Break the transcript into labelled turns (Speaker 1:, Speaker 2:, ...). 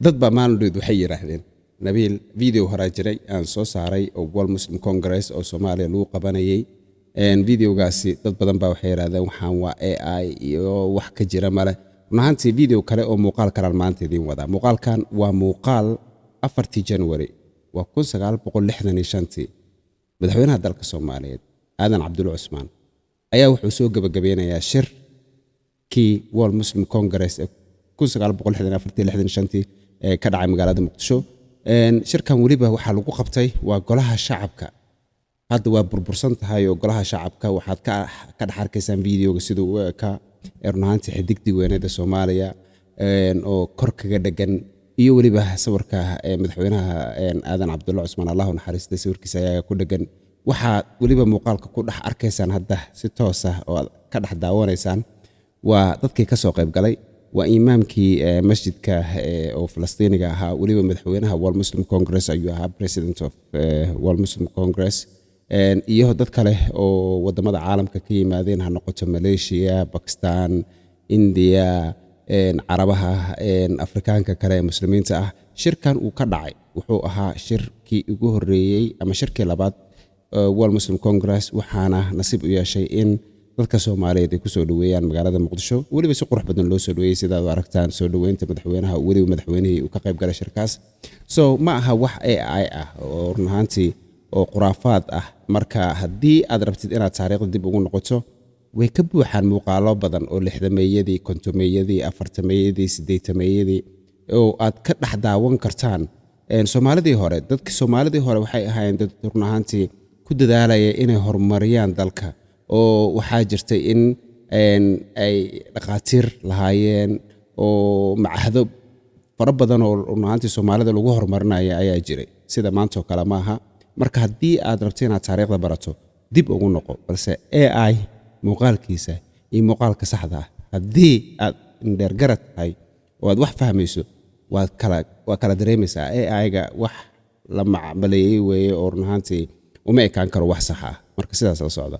Speaker 1: dad baa maalmood waxay yiraahdeen nabiil video hore jiray aan soo saaray oo World Muslim Congress oo Soomaaliya lagu qabanayay videogaasi dad badan baa waxay yiraahdeen waxaan waa AI iyo wax ka jira male runtii video kale oo muuqaal kale maanta idin wada muuqaalkan waa muuqaal 4 January waa 1965 madaxweynaha dalka Soomaaliyeed Aadan Cabdulle Cusmaan ayaa wuxuu soo gabagabeynayaa shir kii World Muslim Congress 1964 ka dhacay magaalada Muqdisho shirkan waliba waxa lagu qabtay waa golaha shacabka hadda waa burbursan tahay oo golaha shacabka waxaad ka dhaxarkaysaan videoga sidoo ka runtii xidigti weynada Soomaaliya oo kor kaga dhagan iyo waliba sawirka madaxweynaha Aadan Cabdulle Cusmaan Allahu naxariistay sawirkiisa ayaa ku dhagan waxa waliba muuqaalka ku dhax arkaysaan hadda si toos ah oo ka dhax daawanaysaan waa dadkii ka soo qayb galay waa imaamkii masjidka oo Falastiiniga ahaa waliba madaxweynaha World Muslim Congress ayuu ahaa president of World Muslim Congress iyo dad kale oo wadamada caalamka ka yimaadeen ha noqoto Malaysia Pakistan India Carabaha Afrikaanka kale muslimiinta ah shirkan uu ka dhacay wuxuu ahaa shirkii ugu horeeyay ama shirkii labaad World Muslim Congress waxaana nasiib u yeeshay in dadka Soomaaliyeed ay ku soo dhaweeyaan magaalada Muqdisho waliba si qurux badan loo soo dhaweeyay sida aad aragtaan soo dhaweynta madaxweynaha waliba madaxweynihii uu ka qayb galay shirkaas ma aha wax AI ah oo runtii oo quraafaad ah marka haddii aad rabtid inaad taariikhda dib ugu noqoto way ka buuxaan muuqaalo badan oo 60meeyadii 50meeyadii 40meeyadii 80meeyadii oo aad ka dhax daawan kartaan Soomaalidii hore dadka Soomaalidii hore waxay ahaayeen dad runtii ku dadaalaya inay horumariyaan dalka oo waxaa jirtay in ay dhaqaatiir lahaayeen oo macahdo fara badan oo runtii Soomaalida lagu horumarinayo ayaa jiray sida maanta oo kale maaha marka haddii aad rabtid inaad taariikhda barato dib ugu noqo balse AI muuqaalkiisa iyo muuqaalka saxda ah haddii aad indheer garad tahay oo aad wax fahmayso waa kala dareemaysaa AI-ga wax la macmaleeyay weeye oo runtii uma ekaan karo wax sax ah marka sidaas la socda